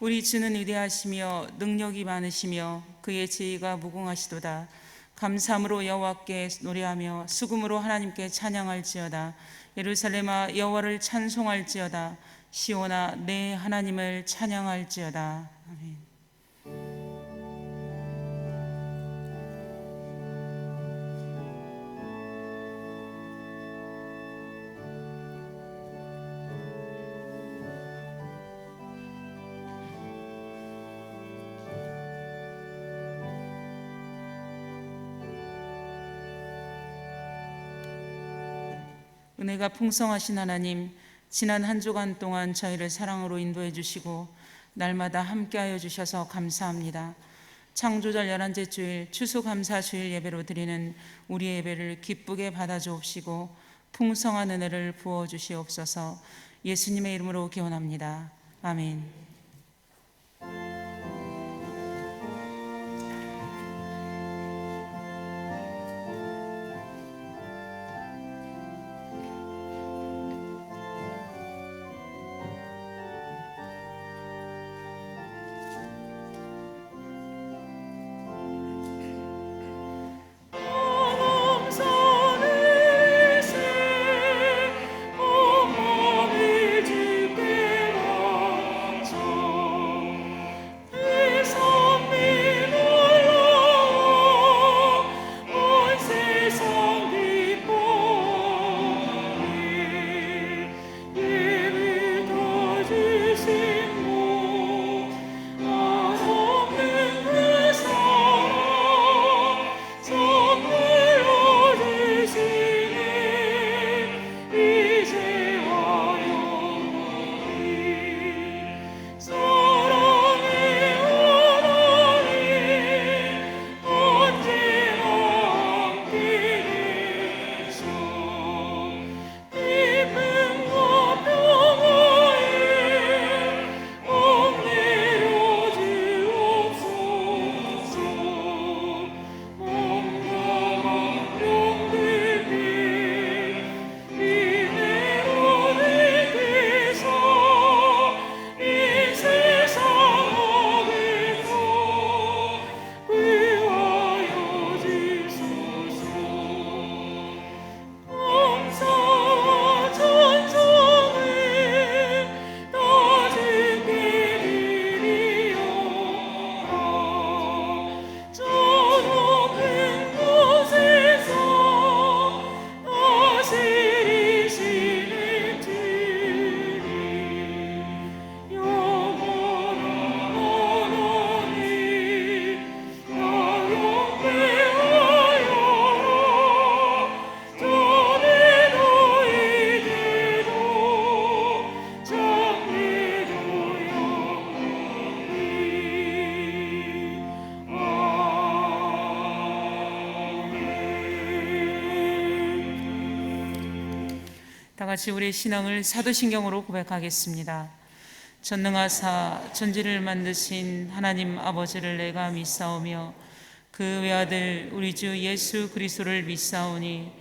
우리 주는 위대하시며 능력이 많으시며 그의 지혜가 무궁하시도다. 감사함으로 여호와께 노래하며 수금으로 하나님께 찬양할지어다. 예루살렘아 여호와를 찬송할지어다. 시온아 내 하나님을 찬양할지어다. 아멘. 은혜가 풍성하신 하나님, 지난 한 주간 동안 저희를 사랑으로 인도해 주시고 날마다 함께하여 주셔서 감사합니다. 창조절 11째 주일 추수감사 주일 예배로 드리는 우리 예배를 기쁘게 받아주옵시고 풍성한 은혜를 부어주시옵소서. 예수님의 이름으로 기원합니다. 아멘. 다 같이 우리의 신앙을 사도신경으로 고백하겠습니다. 전능하사 천지를 만드신 하나님 아버지를 내가 믿사오며 그 외아들 우리 주 예수 그리스도를 믿사오니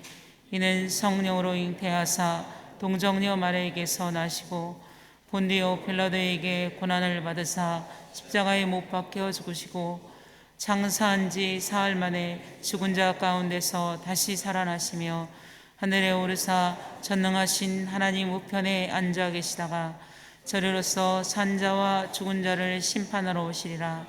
이는 성령으로 잉태하사 동정녀 마리아에게서 나시고 본디오 빌라도에게 고난을 받으사 십자가에 못 박혀 죽으시고 장사한 지 사흘 만에 죽은 자 가운데서 다시 살아나시며 하늘에 오르사 전능하신 하나님 우편에 앉아 계시다가 저리로서 산자와 죽은 자를 심판하러 오시리라.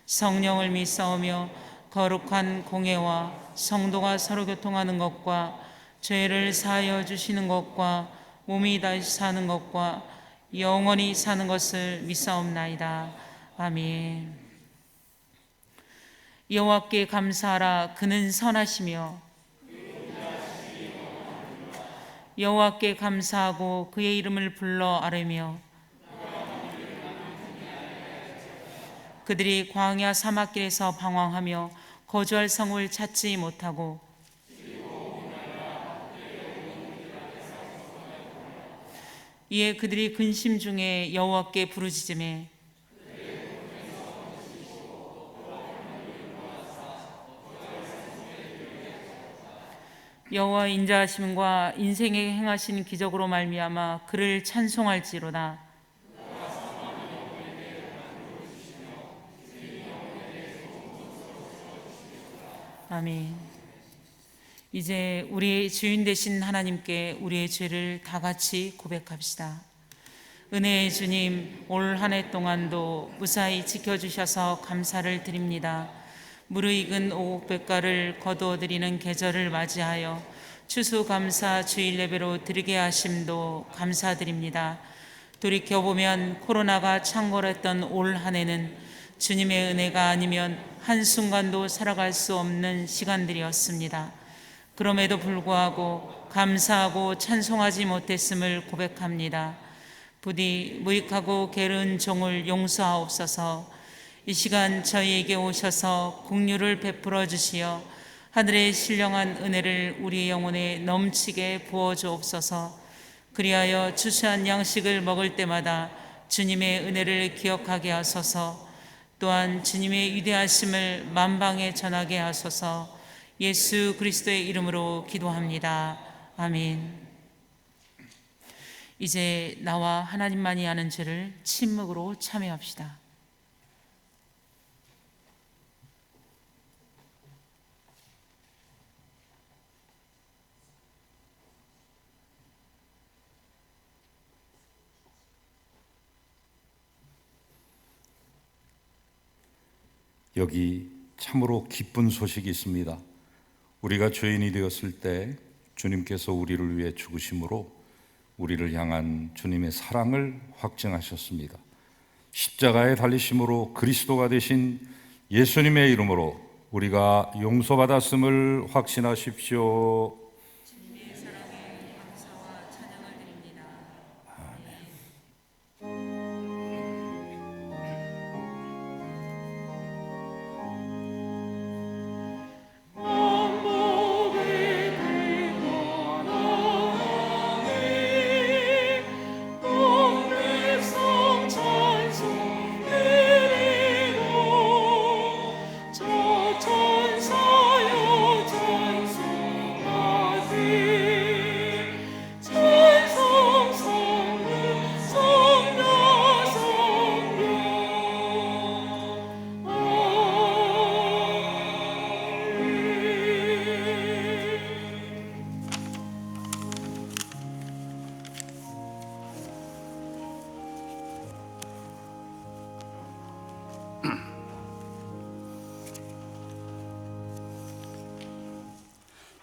성령을 믿사오며 거룩한 공회와 성도가 서로 교통하는 것과 죄를 사하여 주시는 것과 몸이 다시 사는 것과 영원히 사는 것을 믿사옵나이다. 아멘. 여호와께 감사하라. 그는 선하시며 여호와께 감사하고 그의 이름을 불러 아뢰며 그들이 광야 사막길에서 방황하며 거주할 성을 찾지 못하고 이에 그들이 근심 중에 여호와께 부르짖으매 여호와 인자하심과 인생에 행하신 기적으로 말미암아 그를 찬송할지로다. 아멘. 이제 우리의 주인 되신 하나님께 우리의 죄를 다 같이 고백합시다. 은혜의 주님, 올 한 해 동안도 무사히 지켜주셔서 감사를 드립니다. 무르익은 오곡백과를 거두어드리는 계절을 맞이하여 추수감사 주일 예배로 드리게 하심도 감사드립니다. 돌이켜보면 코로나가 창궐했던 올 한 해는 주님의 은혜가 아니면 한순간도 살아갈 수 없는 시간들이었습니다. 그럼에도 불구하고 감사하고 찬송하지 못했음을 고백합니다. 부디 무익하고 게으른 종을 용서하옵소서. 이 시간 저희에게 오셔서 긍휼을 베풀어 주시어 하늘의 신령한 은혜를 우리 영혼에 넘치게 부어 주옵소서. 그리하여 주시한 양식을 먹을 때마다 주님의 은혜를 기억하게 하소서. 또한 주님의 위대하심을 만방에 전하게 하소서. 예수 그리스도의 이름으로 기도합니다. 아멘. 이제 나와 하나님만이 아는 죄를 침묵으로 참여합시다. 여기 참으로 기쁜 소식이 있습니다. 우리가 죄인이 되었을 때 주님께서 우리를 위해 죽으심으로 우리를 향한 주님의 사랑을 확증하셨습니다. 십자가에 달리심으로 그리스도가 되신 예수님의 이름으로 우리가 용서받았음을 확신하십시오. 주님의 사랑에 감사와 찬양을 드립니다.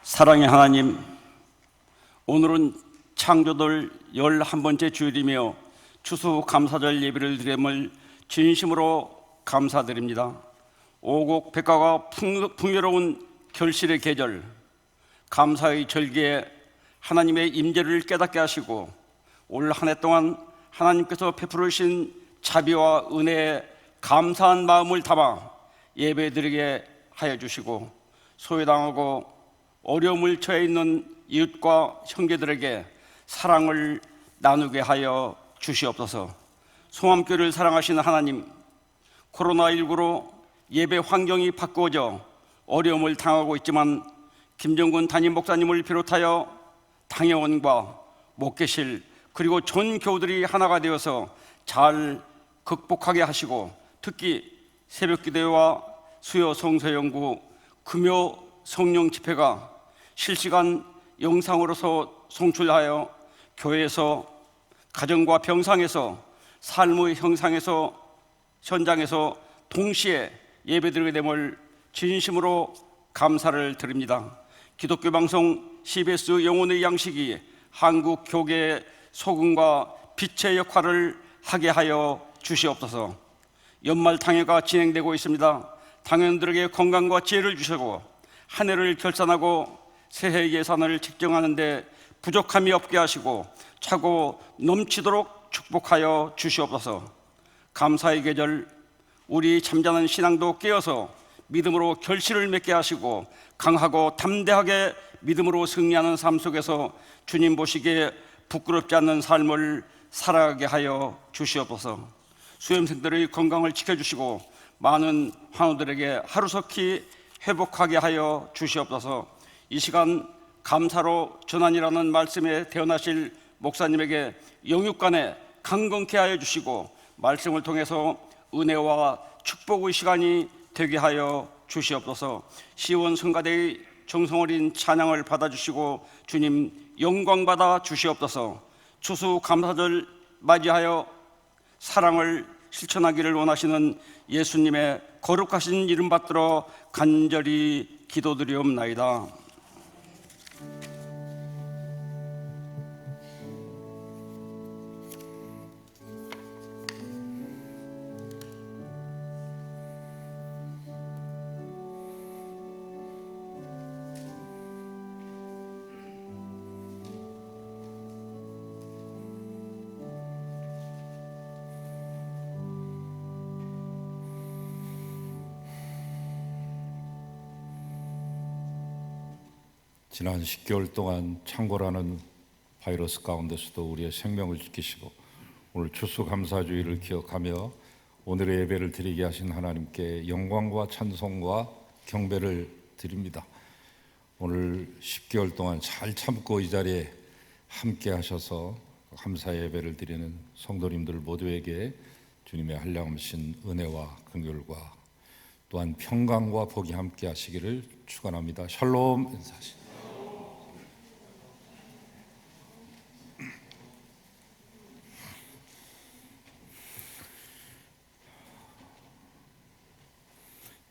사랑의 하나님, 오늘은 창조절 11번째 주일이며 추수감사절 예배를 드림을 진심으로 감사드립니다. 오곡 백과가 풍요로운 결실의 계절, 감사의 절기에 하나님의 임재를 깨닫게 하시고 올 한 해 동안 하나님께서 베풀으신 자비와 은혜에 감사한 마음을 담아 예배드리게 하여 주시고, 소외당하고 어려움을 처해 있는 이웃과 형제들에게 사랑을 나누게 하여 주시옵소서. 송암교를 사랑하시는 하나님, 코로나19로 예배 환경이 바꾸어져 어려움을 당하고 있지만 김정근 담임 목사님을 비롯하여 당회원과 목회실 그리고 전 교우들이 하나가 되어서 잘 극복하게 하시고, 특히 새벽기도와 수요 성서연구, 금요 성령 집회가 실시간 영상으로서 송출하여 교회에서, 가정과 병상에서, 삶의 현장에서 동시에 예배드리게 됨을 진심으로 감사를 드립니다. 기독교 방송 CBS 영혼의 양식이 한국 교계의 소금과 빛의 역할을 하게 하여 주시옵소서. 연말 당회가 진행되고 있습니다. 당회원들에게 건강과 지혜를 주시고 한 해를 결산하고 새해 예산을 책정하는 데 부족함이 없게 하시고 차고 넘치도록 축복하여 주시옵소서. 감사의 계절, 우리 잠자는 신앙도 깨어서 믿음으로 결실을 맺게 하시고 강하고 담대하게 믿음으로 승리하는 삶 속에서 주님 보시기에 부끄럽지 않는 삶을 살아가게 하여 주시옵소서. 수험생들의 건강을 지켜주시고 많은 환우들에게 하루속히 회복하게 하여 주시옵소서. 이 시간 감사로 전환이라는 말씀에 태어나실 목사님에게 영육간에 강건케 하여 주시고 말씀을 통해서 은혜와 축복의 시간이 되게 하여 주시옵소서. 시온 성가대의 정성 어린 찬양을 받아주시고 주님 영광 받아 주시옵소서. 추수감사절 맞이하여 사랑을 실천하기를 원하시는 예수님의 거룩하신 이름 받들어 간절히 기도드리옵나이다. 지난 10개월 동안 창고라는 바이러스 가운데서도 우리의 생명을 지키시고 오늘 추수감사주의를 기억하며 오늘의 예배를 드리게 하신 하나님께 영광과 찬송과 경배를 드립니다. 오늘 10개월 동안 잘 참고 이 자리에 함께 하셔서 감사 예배를 드리는 성도님들 모두에게 주님의 한량없인 은혜와 긍휼과 또한 평강과 복이 함께 하시기를 축원합니다. 샬롬 인사하시죠.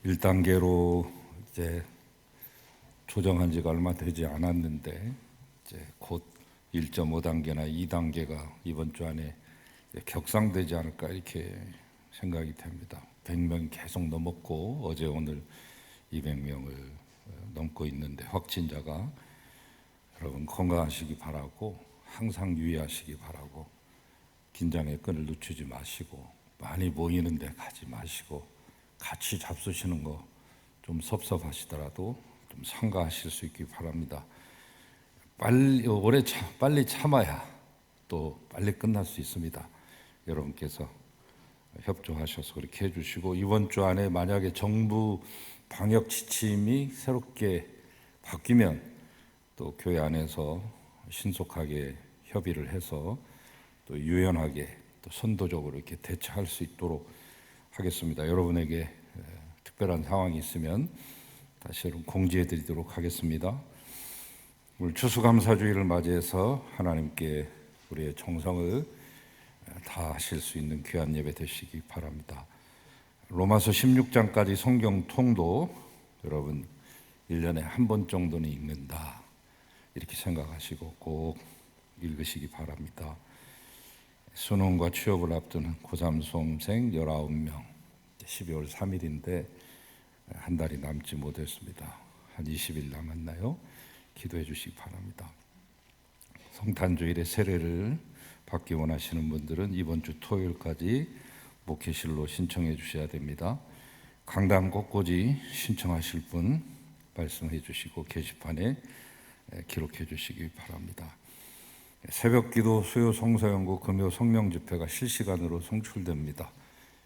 (1단계로) 이제 조정한 지가 얼마 되지 않았는데 이제 곧 1.5단계나 2단계가 이번 주 안에 격상되지 않을까 이렇게 생각이 됩니다. 100명이 계속 넘었고 어제 오늘 200명을 넘고 있는데 확진자가 여러분 건강하시기 바라고 항상 유의하시기 바라고 긴장의 끈을 늦추지 마시고 많이 모이는데 가지 마시고 같이 잡수시는 거 좀 섭섭하시더라도 좀 삼가하실 수 있기 바랍니다. 빨리 참아야 또 빨리 끝날 수 있습니다. 여러분께서 협조하셔서 그렇게 해주시고 이번 주 안에 만약에 정부 방역 지침이 새롭게 바뀌면 또 교회 안에서 신속하게 협의를 해서 또 유연하게 또 선도적으로 이렇게 대처할 수 있도록 하겠습니다. 여러분에게 특별한 상황이 있으면 다시 여러분 공지해 드리도록 하겠습니다. 오늘 추수감사주의를 맞이해서 하나님께 우리의 정성을 다하실 수 있는 귀한 예배 되시기 바랍니다. 로마서 16장까지 성경 통도 여러분 1년에 한 번 정도는 읽는다 이렇게 생각하시고 꼭 읽으시기 바랍니다. 수능과 취업을 앞두는 고3 수험생 19명 12월 3일인데 한 달이 남지 못했습니다. 한 20일 남았나요? 기도해 주시기 바랍니다. 성탄주일의 세례를 받기 원하시는 분들은 이번 주 토요일까지 목회실로 신청해 주셔야 됩니다. 강단 꽃꽂이 신청하실 분 말씀해 주시고 게시판에 기록해 주시기 바랍니다. 새벽기도, 수요 성서연구, 금요 성명 집회가 실시간으로 송출됩니다.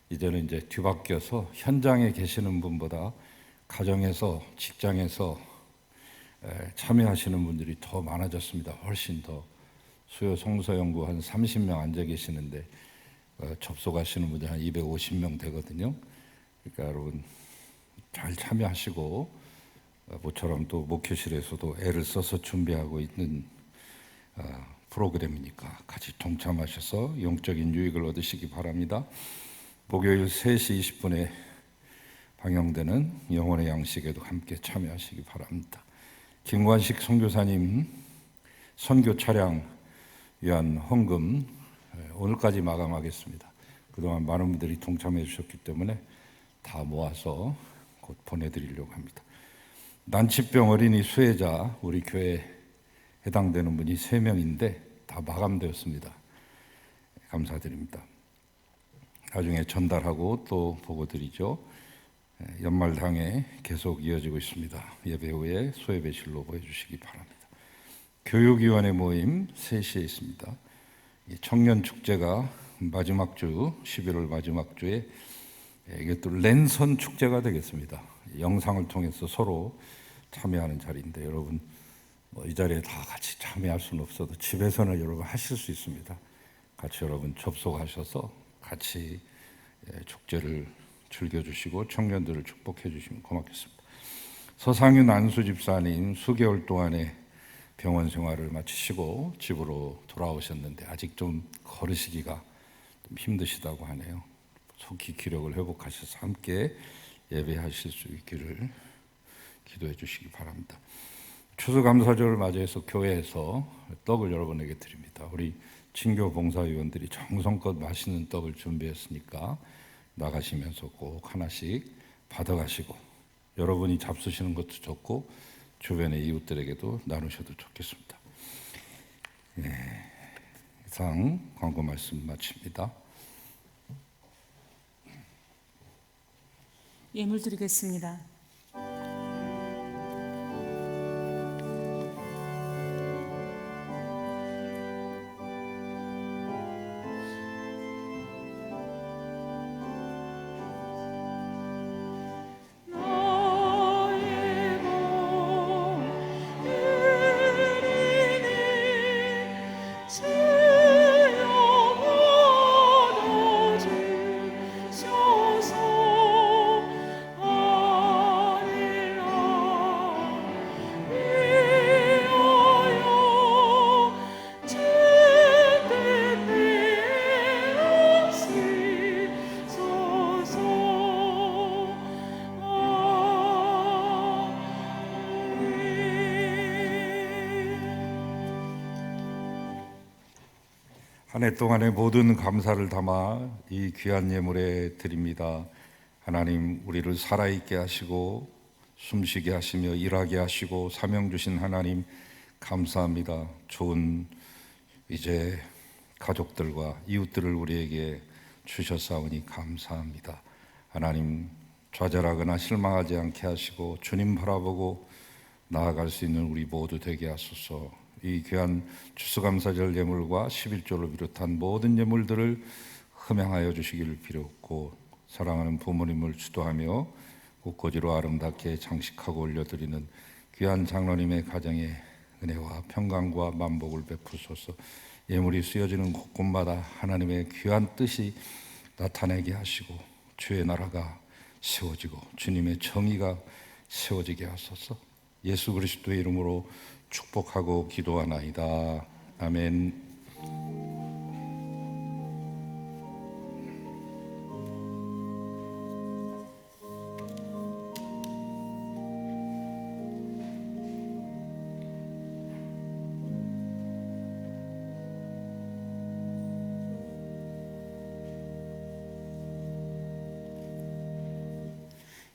이제는 이제 뒤바뀌어서 현장에 계시는 분보다 가정에서 직장에서 참여하시는 분들이 더 많아졌습니다. 훨씬 더 수요 성서연구 한 30명 앉아 계시는데 접속하시는 분들이 한 250명 되거든요. 그러니까 여러분 잘 참여하시고 모처럼 또 목회실에서도 애를 써서 준비하고 있는 프로그램이니까 같이 동참하셔서 영적인 유익을 얻으시기 바랍니다. 목요일 3시 20분에 방영되는 영혼의 양식에도 함께 참여하시기 바랍니다. 김관식 선교사님 선교 차량 위한 헌금 오늘까지 마감하겠습니다. 그동안 많은 분들이 동참해 주셨기 때문에 다 모아서 곧 보내드리려고 합니다. 난치병 어린이 수혜자 우리 교회에 해당되는 분이 3명인데 다 마감되었습니다. 감사드립니다. 나중에 전달하고 또 보고 드리죠. 연말당에 계속 이어지고 있습니다. 예배 후에 소예배실로 보여주시기 바랍니다. 교육위원회 모임 3시에 있습니다. 청년 축제가 마지막 주 11월 마지막 주에 이게 또 랜선 축제가 되겠습니다. 영상을 통해서 서로 참여하는 자리인데 여러분 이 자리에 다 같이 참여할 수는 없어도 집에서는 여러분 하실 수 있습니다. 같이 여러분 접속하셔서 같이 축제를 즐겨주시고 청년들을 축복해 주시면 고맙겠습니다. 서상윤 안수 집사님 수개월 동안의 병원 생활을 마치시고 집으로 돌아오셨는데 아직 좀 걸으시기가 좀 힘드시다고 하네요. 속히 기력을 회복하셔서 함께 예배하실 수 있기를 기도해 주시기 바랍니다. 추수감사절을 맞이해서 교회에서 떡을 여러분에게 드립니다. 우리 친교 봉사위원들이 정성껏 맛있는 떡을 준비했으니까 나가시면서 꼭 하나씩 받아가시고 여러분이 잡수시는 것도 좋고 주변의 이웃들에게도 나누셔도 좋겠습니다. 이상 광고 말씀 마칩니다. 예물 드리겠습니다. 한 해 동안의 모든 감사를 담아 이 귀한 예물에 드립니다. 하나님, 우리를 살아있게 하시고 숨쉬게 하시며 일하게 하시고 사명 주신 하나님 감사합니다. 좋은 이제 가족들과 이웃들을 우리에게 주셨사오니 감사합니다. 하나님, 좌절하거나 실망하지 않게 하시고 주님 바라보고 나아갈 수 있는 우리 모두 되게 하소서. 이 귀한 추수감사절 예물과 11조를 비롯한 모든 예물들을 흠양하여 주시기를 빌었고 사랑하는 부모님을 주도하며 꽃꽂이로 아름답게 장식하고 올려드리는 귀한 장로님의 가정에 은혜와 평강과 만복을 베푸소서. 예물이 쓰여지는 곳곳마다 하나님의 귀한 뜻이 나타나게 하시고 주의 나라가 세워지고 주님의 정의가 세워지게 하소서. 예수 그리스도의 이름으로 축복하고 기도하나이다. 아멘.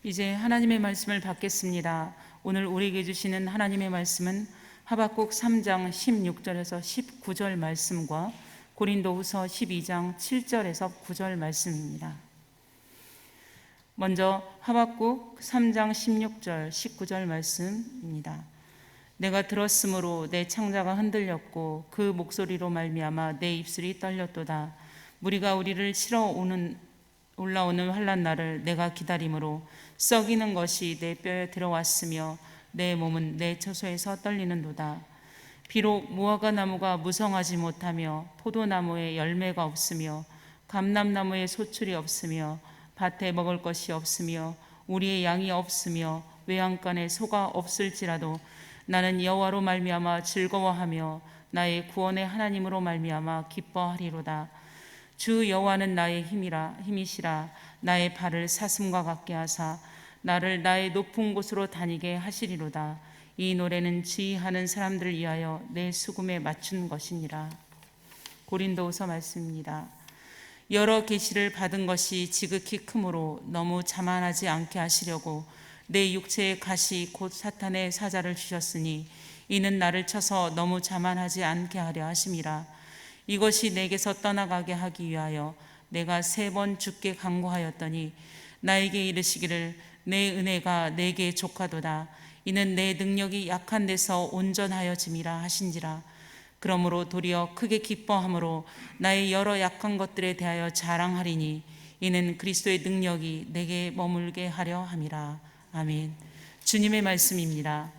이제 하나님의 말씀을 받겠습니다. 오늘 우리에게 주시는 하나님의 말씀은 하박국 3장 16절에서 19절 말씀과 고린도후서 12장 7절에서 9절 말씀입니다. 먼저 하박국 3장 16절 19절 말씀입니다. 내가 들었으므로 내 창자가 흔들렸고 그 목소리로 말미암아 내 입술이 떨렸도다. 무리가 우리를 치러 올라오는 환난 날을 내가 기다림으로 썩이는 것이 내 뼈에 들어왔으며 내 몸은 내 처소에서 떨리는도다. 비록 무화과 나무가 무성하지 못하며 포도나무에 열매가 없으며 감람나무에 소출이 없으며 밭에 먹을 것이 없으며 우리의 양이 없으며 외양간에 소가 없을지라도 나는 여호와로 말미암아 즐거워하며 나의 구원의 하나님으로 말미암아 기뻐하리로다. 주 여호와는 나의 힘이시라. 나의 발을 사슴과 같게 하사 나를 나의 높은 곳으로 다니게 하시리로다. 이 노래는 지휘하는 사람들을 위하여 내 수금에 맞춘 것이니라. 고린도후서 말씀입니다. 여러 계시를 받은 것이 지극히 크므로 너무 자만하지 않게 하시려고 내 육체의 가시 곧 사탄의 사자를 주셨으니 이는 나를 쳐서 너무 자만하지 않게 하려 하심이라. 이것이 내게서 떠나가게 하기 위하여 내가 3번 주께 간구하였더니 나에게 이르시기를 내 은혜가 내게 족하도다. 이는 내 능력이 약한 데서 온전하여짐이라 하신지라. 그러므로 도리어 크게 기뻐함으로 나의 여러 약한 것들에 대하여 자랑하리니 이는 그리스도의 능력이 내게 머물게 하려 함이라. 아멘. 주님의 말씀입니다.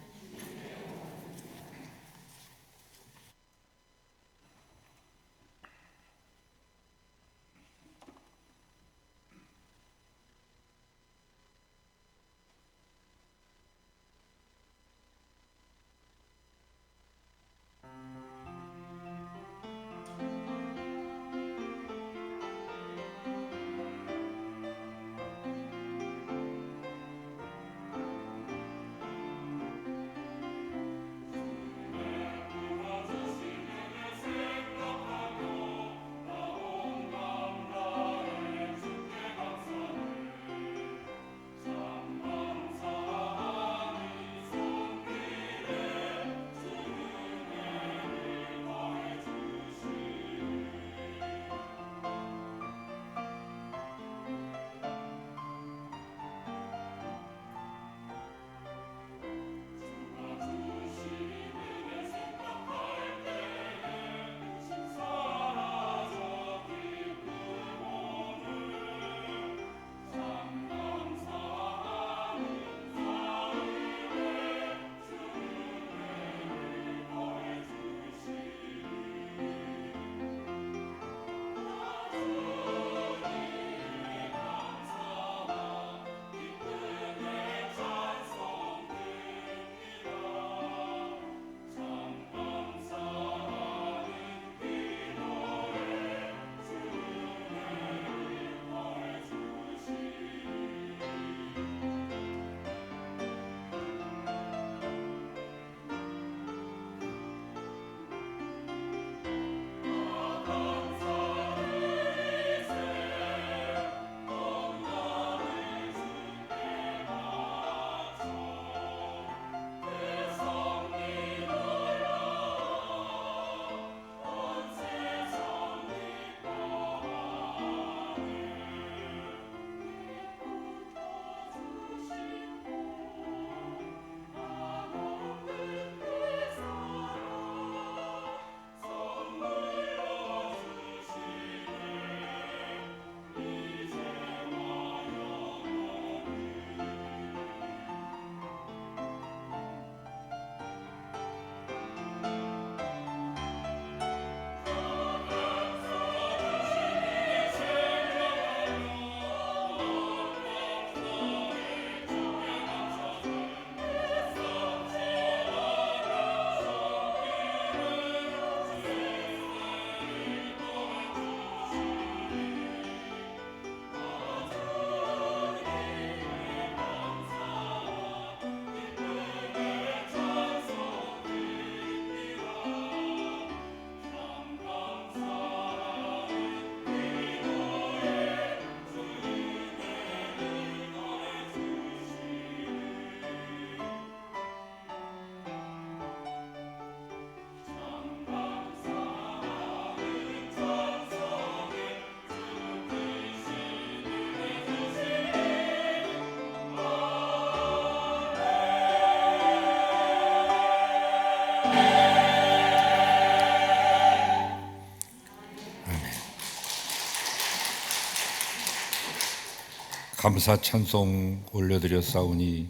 감사 찬송 올려드렸사오니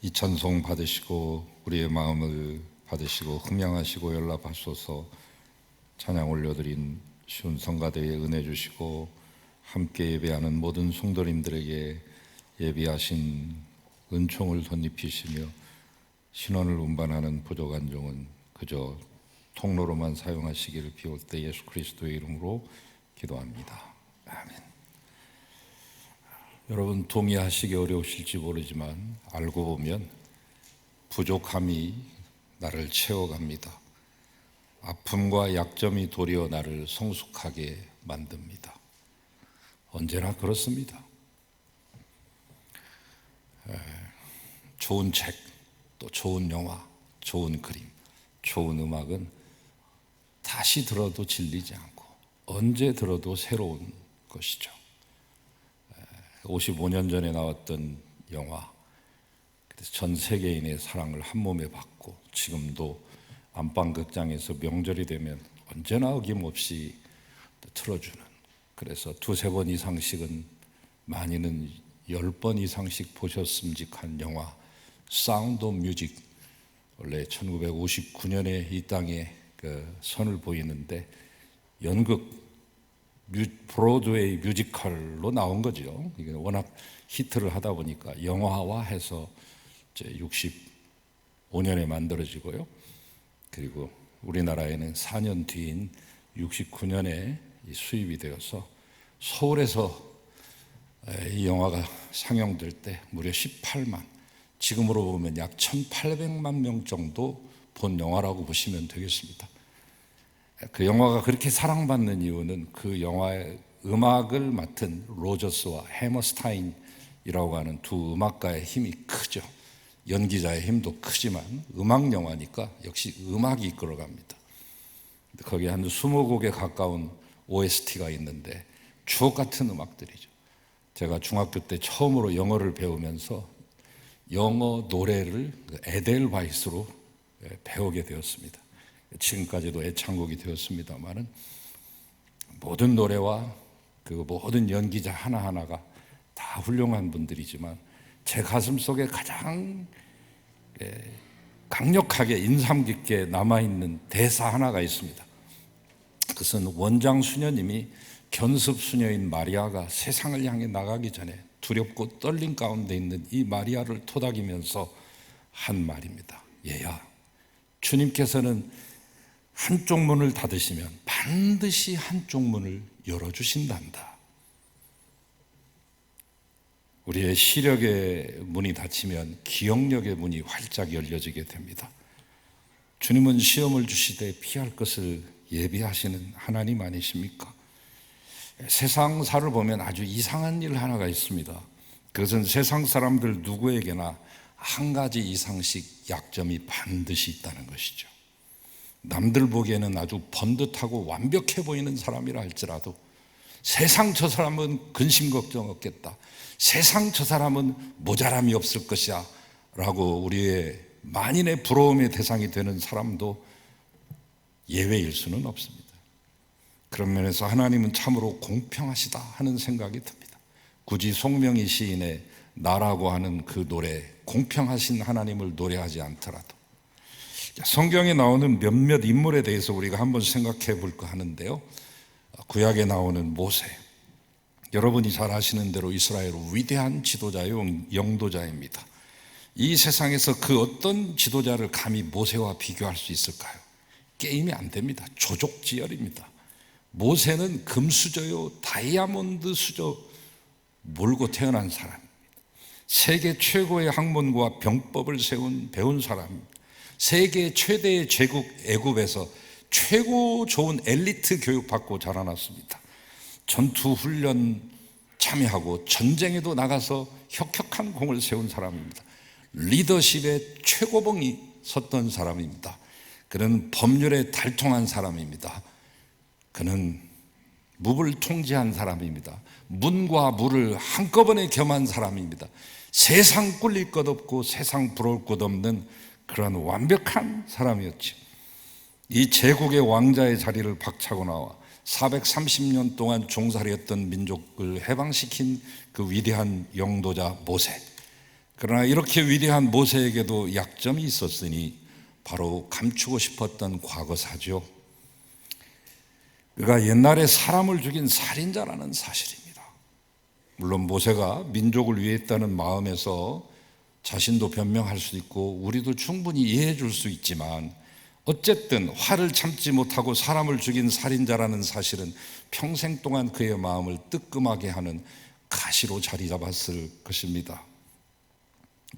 이 찬송 받으시고 우리의 마음을 받으시고 흠양하시고 연락하소서. 찬양 올려드린 쉬운 성가대에 은혜 주시고 함께 예배하는 모든 성도님들에게 예비하신 은총을 덧입히시며 신원을 운반하는 부족한 종은 그저 통로로만 사용하시기를 비올 때 예수 그리스도의 이름으로 기도합니다. 아멘. 여러분, 동의하시기 어려우실지 모르지만 알고 보면 부족함이 나를 채워갑니다. 아픔과 약점이 도리어 나를 성숙하게 만듭니다. 언제나 그렇습니다. 좋은 책, 또 좋은 영화, 좋은 그림, 좋은 음악은 다시 들어도 질리지 않고 언제 들어도 새로운 것이죠. 55년 전에 나왔던 영화, 전 세계인의 사랑을 한 몸에 받고 지금도 안방극장에서 명절이 되면 언제나 어김없이 틀어주는, 그래서 두세 번 이상씩은, 많이는 10번 이상씩 보셨음직한 영화 사운드 오브 뮤직. 원래 1959년에 이 땅에 선을 보이는데 연극 브로드웨이 뮤지컬로 나온 거죠. 이게 워낙 히트를 하다 보니까 영화화해서 65년에 만들어지고요. 그리고 우리나라에는 4년 뒤인 69년에 수입이 되어서 서울에서 이 영화가 상영될 때 무려 18만, 지금으로 보면 약 1800만 명 정도 본 영화라고 보시면 되겠습니다. 그 영화가 그렇게 사랑받는 이유는 그 영화의 음악을 맡은 로저스와 해머스타인이라고 하는 두 음악가의 힘이 크죠. 연기자의 힘도 크지만 음악 영화니까 역시 음악이 이끌어갑니다. 거기에 한 20곡에 가까운 OST가 있는데 주옥 같은 음악들이죠. 제가 중학교 때 처음으로 영어를 배우면서 영어 노래를 에델바이스로 배우게 되었습니다. 지금까지도 애창곡이 되었습니다만은 모든 노래와 그 모든 연기자 하나하나가 다 훌륭한 분들이지만 제 가슴 속에 가장 강력하게 인상 깊게 남아있는 대사 하나가 있습니다. 그것은 원장 수녀님이 견습 수녀인 마리아가 세상을 향해 나가기 전에 두렵고 떨림 가운데 있는 이 마리아를 토닥이면서 한 말입니다. 얘야, 주님께서는 한쪽 문을 닫으시면 반드시 한쪽 문을 열어주신단다. 우리의 시력의 문이 닫히면 기억력의 문이 활짝 열려지게 됩니다. 주님은 시험을 주시되 피할 것을 예비하시는 하나님 아니십니까? 세상사를 보면 아주 이상한 일 하나가 있습니다. 그것은 세상 사람들 누구에게나 한 가지 이상씩 약점이 반드시 있다는 것이죠. 남들 보기에는 아주 번듯하고 완벽해 보이는 사람이라 할지라도 세상 저 사람은 근심 걱정 없겠다, 세상 저 사람은 모자람이 없을 것이야 라고 우리의 만인의 부러움의 대상이 되는 사람도 예외일 수는 없습니다. 그런 면에서 하나님은 참으로 공평하시다 하는 생각이 듭니다. 굳이 송명희 시인의 나라고 하는 그 노래, 공평하신 하나님을 노래하지 않더라도 성경에 나오는 몇몇 인물에 대해서 우리가 한번 생각해 볼까 하는데요. 구약에 나오는 모세, 여러분이 잘 아시는 대로 이스라엘 위대한 지도자요, 영도자입니다. 이 세상에서 그 어떤 지도자를 감히 모세와 비교할 수 있을까요? 게임이 안 됩니다. 조족지혈입니다. 모세는 금수저요 다이아몬드 수저 몰고 태어난 사람입니다. 세계 최고의 학문과 병법을 배운 사람입니다. 세계 최대의 제국 애굽에서 최고 좋은 엘리트 교육받고 자라났습니다. 전투훈련 참여하고 전쟁에도 나가서 혁혁한 공을 세운 사람입니다. 리더십의 최고봉이 섰던 사람입니다. 그는 법률에 달통한 사람입니다. 그는 묵을 통제한 사람입니다. 문과 무를 한꺼번에 겸한 사람입니다. 세상 꿀릴 것 없고 세상 부러울 것 없는 그런 완벽한 사람이었죠. 이 제국의 왕자의 자리를 박차고 나와 430년 동안 종살이했던 민족을 해방시킨 그 위대한 영도자 모세. 그러나 이렇게 위대한 모세에게도 약점이 있었으니 바로 감추고 싶었던 과거사죠. 그가 옛날에 사람을 죽인 살인자라는 사실입니다. 물론 모세가 민족을 위했다는 마음에서 자신도 변명할 수 있고 우리도 충분히 이해해 줄 수 있지만, 어쨌든 화를 참지 못하고 사람을 죽인 살인자라는 사실은 평생 동안 그의 마음을 뜨끔하게 하는 가시로 자리 잡았을 것입니다.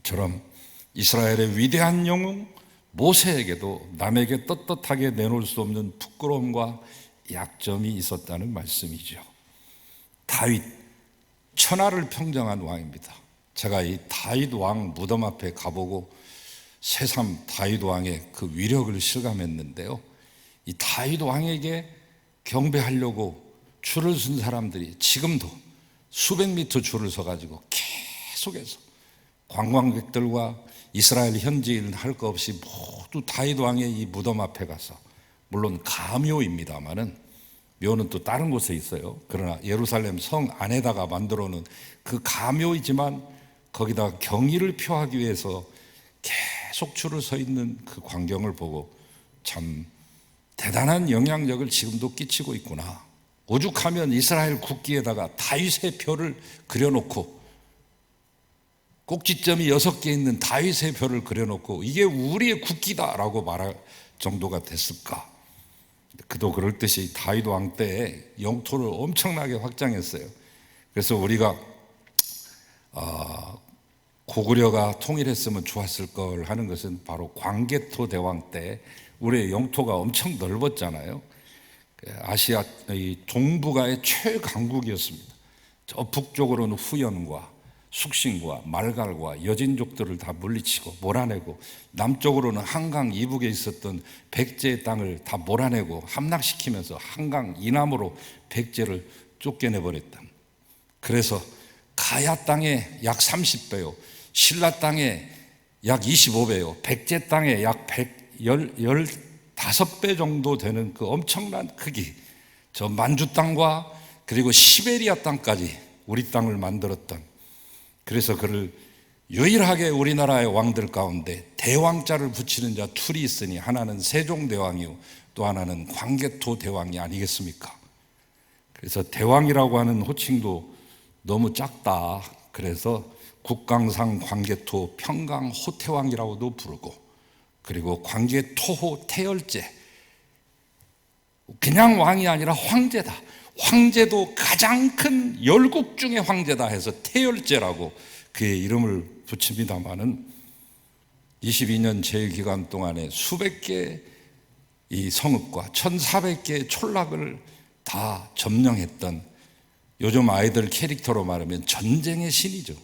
처럼 이스라엘의 위대한 영웅 모세에게도 남에게 떳떳하게 내놓을 수 없는 부끄러움과 약점이 있었다는 말씀이죠. 다윗, 천하를 평정한 왕입니다. 제가 이 다윗 왕 무덤 앞에 가보고 새삼 다윗 왕의 그 위력을 실감했는데요, 이 다윗 왕에게 경배하려고 줄을 선 사람들이 지금도 수백 미터 줄을 서가지고 계속해서 관광객들과 이스라엘 현지인 할 것 없이 모두 다윗 왕의 이 무덤 앞에 가서, 물론 가묘입니다마는 묘는 또 다른 곳에 있어요. 그러나 예루살렘 성 안에다가 만들어 놓은 그 가묘이지만 거기다 경의를 표하기 위해서 계속 줄을 서 있는 그 광경을 보고 참 대단한 영향력을 지금도 끼치고 있구나. 오죽하면 이스라엘 국기에다가 다윗의 표를 그려놓고, 꼭지점이 6개 있는 다윗의 표를 그려놓고 이게 우리의 국기다라고 말할 정도가 됐을까. 그도 그럴 듯이 다윗 왕 때에 영토를 엄청나게 확장했어요. 그래서 우리가 고구려가 통일했으면 좋았을 걸 하는 것은 바로 광개토 대왕 때 우리의 영토가 엄청 넓었잖아요. 아시아 동북아의 최강국이었습니다. 저 북쪽으로는 후연과 숙신과 말갈과 여진족들을 다 물리치고 몰아내고, 남쪽으로는 한강 이북에 있었던 백제의 땅을 다 몰아내고 함락시키면서 한강 이남으로 백제를 쫓겨내버렸다. 그래서 가야 땅의 약 30배요, 신라 땅의 약 25배요, 백제 땅의 약 15배 정도 되는 그 엄청난 크기, 저 만주 땅과 그리고 시베리아 땅까지 우리 땅을 만들었던, 그래서 그를 유일하게 우리나라의 왕들 가운데 대왕자를 붙이는 자 둘이 있으니 하나는 세종대왕이요 또 하나는 광개토 대왕이 아니겠습니까? 그래서 대왕이라고 하는 호칭도 너무 작다. 그래서 국강상 광개토 평강 호태왕이라고도 부르고, 그리고 광개토호 태열제, 그냥 왕이 아니라 황제다. 황제도 가장 큰 열국 중의 황제다 해서 태열제라고 그의 이름을 붙입니다마는 22년 제위기간 동안에 수백 개의 이 성읍과 1,400개의 촌락을 다 점령했던, 요즘 아이들 캐릭터로 말하면 전쟁의 신이죠.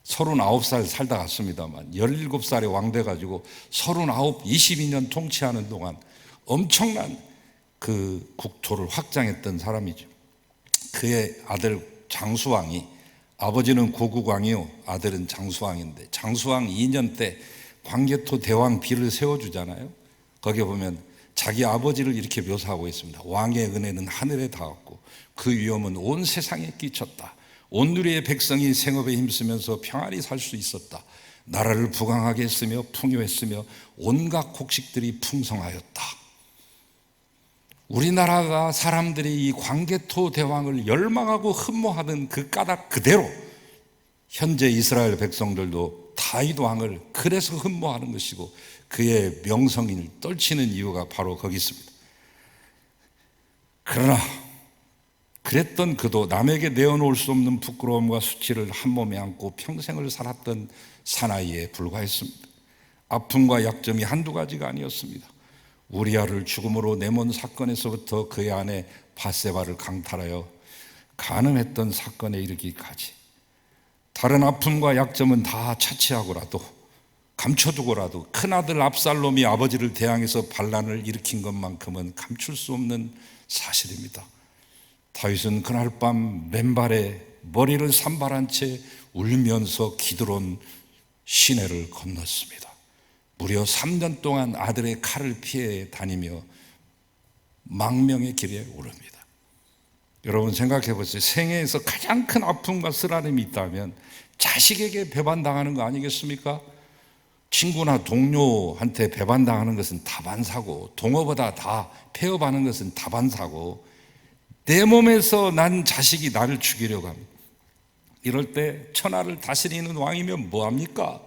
39살 살다 갔습니다만 17살에 왕 돼가지고 39, 22년 통치하는 동안 엄청난 그 국토를 확장했던 사람이죠. 그의 아들 장수왕이, 아버지는 고국왕이요 아들은 장수왕인데, 장수왕 2년 때 광개토 대왕 비를 세워주잖아요. 거기에 보면 자기 아버지를 이렇게 묘사하고 있습니다. 왕의 은혜는 하늘에 닿았고 그 위엄은 온 세상에 끼쳤다. 온누리의 백성이 생업에 힘쓰면서 평안히 살 수 있었다. 나라를 부강하게 했으며 풍요했으며 온갖 곡식들이 풍성하였다. 우리나라가 사람들이 이 광개토 대왕을 열망하고 흠모하던 그 까닭 그대로 현재 이스라엘 백성들도 다윗 왕을 그래서 흠모하는 것이고, 그의 명성을 떨치는 이유가 바로 거기 있습니다. 그러나 그랬던 그도 남에게 내어놓을 수 없는 부끄러움과 수치를 한 몸에 안고 평생을 살았던 사나이에 불과했습니다. 아픔과 약점이 한두 가지가 아니었습니다. 우리아를 죽음으로 내몬 사건에서부터 그의 아내 바세바를 강탈하여 간음했던 사건에 이르기까지, 다른 아픔과 약점은 다 차치하고라도 감춰두고라도 큰아들 압살롬이 아버지를 대항해서 반란을 일으킨 것만큼은 감출 수 없는 사실입니다. 다윗은 그날 밤 맨발에 머리를 산발한 채 울면서 기드론 시내를 건넜습니다. 무려 3년 동안 아들의 칼을 피해 다니며 망명의 길에 오릅니다. 여러분 생각해 보세요. 생애에서 가장 큰 아픔과 쓰라림이 있다면 자식에게 배반당하는 거 아니겠습니까? 친구나 동료한테 배반당하는 것은 다반사고, 동업하다 다 폐업하는 것은 다반사고, 내 몸에서 난 자식이 나를 죽이려고 합니다. 이럴 때 천하를 다스리는 왕이면 뭐합니까?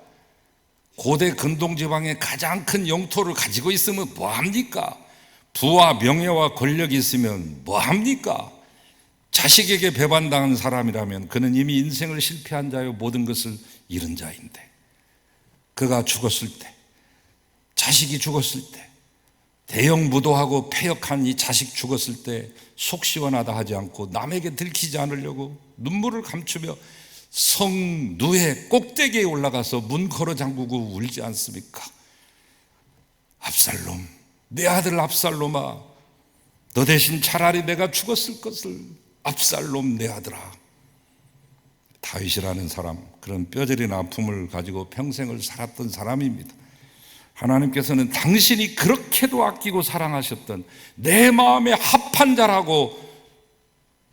고대 근동지방의 가장 큰 영토를 가지고 있으면 뭐합니까? 부와 명예와 권력이 있으면 뭐합니까? 자식에게 배반당한 사람이라면 그는 이미 인생을 실패한 자요 모든 것을 잃은 자인데, 그가 죽었을 때, 자식이 죽었을 때, 대형 무도하고 폐역한 이 자식 죽었을 때 속 시원하다 하지 않고 남에게 들키지 않으려고 눈물을 감추며 성누의 꼭대기에 올라가서 문 걸어 잠그고 울지 않습니까? 압살롬, 내 아들 압살롬아, 너 대신 차라리 내가 죽었을 것을. 압살롬 내 아들아. 다윗이라는 사람, 그런 뼈저린 아픔을 가지고 평생을 살았던 사람입니다. 하나님께서는 당신이 그렇게도 아끼고 사랑하셨던, 내 마음에 합한 자라고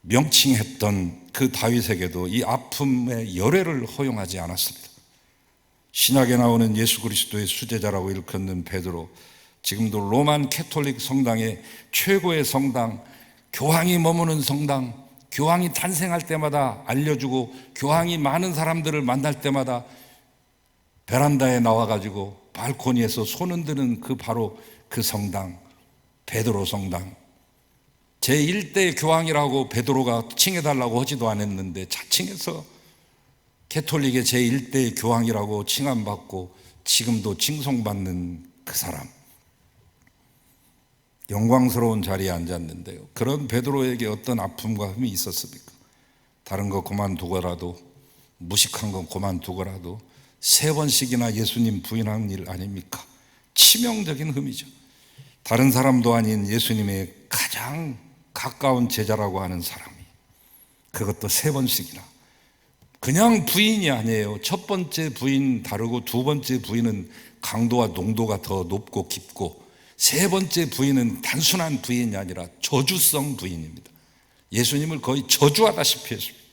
명칭했던 그 다윗에게도 이 아픔의 열애를 허용하지 않았습니다. 신약에 나오는 예수 그리스도의 수제자라고 일컫는 베드로, 지금도 로만 캐톨릭 성당의 최고의 성당, 교황이 머무는 성당, 교황이 탄생할 때마다 알려주고 교황이 많은 사람들을 만날 때마다 베란다에 나와가지고 발코니에서 손 흔드는 그 바로 그 성당, 베드로 성당. 제1대 교황이라고 베드로가 칭해달라고 하지도 않았는데 자칭해서 캐톨릭의 제1대 교황이라고 칭함받고 지금도 칭송받는 그 사람, 영광스러운 자리에 앉았는데요, 그런 베드로에게 어떤 아픔과 흠이 있었습니까? 다른 거 그만두고라도, 무식한 건 그만두고라도 3번씩이나 예수님 부인한 일 아닙니까? 치명적인 흠이죠. 다른 사람도 아닌 예수님의 가장 가까운 제자라고 하는 사람이, 그것도 3번씩이나. 그냥 부인이 아니에요. 첫 번째 부인 다르고 두 번째 부인은 강도와 농도가 더 높고 깊고, 3번째 부인은 단순한 부인이 아니라 저주성 부인입니다. 예수님을 거의 저주하다시피 했습니다.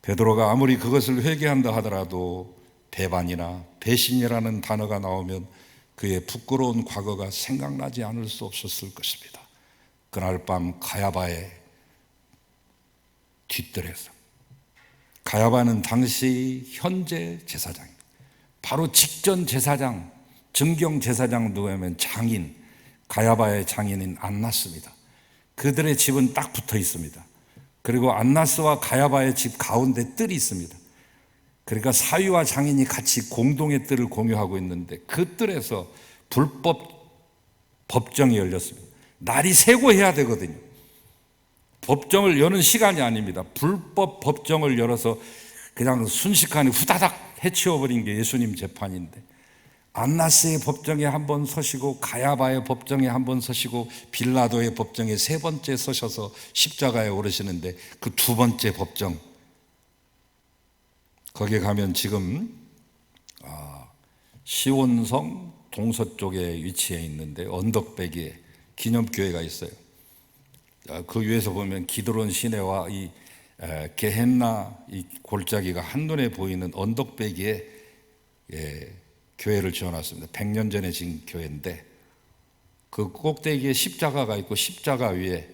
베드로가 아무리 그것을 회개한다 하더라도 배반이나 배신이라는 단어가 나오면 그의 부끄러운 과거가 생각나지 않을 수 없었을 것입니다. 그날 밤 가야바의 뒷뜰에서, 가야바는 당시 현재 제사장입니다. 바로 직전 제사장, 증경 제사장 누구냐면 장인, 가야바의 장인인 안나스입니다. 그들의 집은 딱 붙어 있습니다. 그리고 안나스와 가야바의 집 가운데 뜰이 있습니다. 그러니까 사위와 장인이 같이 공동의 뜰을 공유하고 있는데 그 뜰에서 불법 법정이 열렸습니다. 날이 새고 해야 되거든요. 법정을 여는 시간이 아닙니다. 불법 법정을 열어서 그냥 순식간에 후다닥 해치워버린 게 예수님 재판인데, 안나스의 법정에 한 번 서시고 가야바의 법정에 한 번 서시고 빌라도의 법정에 3번째 서셔서 십자가에 오르시는데, 그 2번째 법정, 거기에 가면 지금 시온성 동서쪽에 위치해 있는데 언덕배기에 기념교회가 있어요. 그 위에서 보면 기드론 시내와 이 게헨나 이 골짜기가 한눈에 보이는 언덕배기에 교회를 지어놨습니다. 100년 전에 지은 교회인데, 그 꼭대기에 십자가가 있고 십자가 위에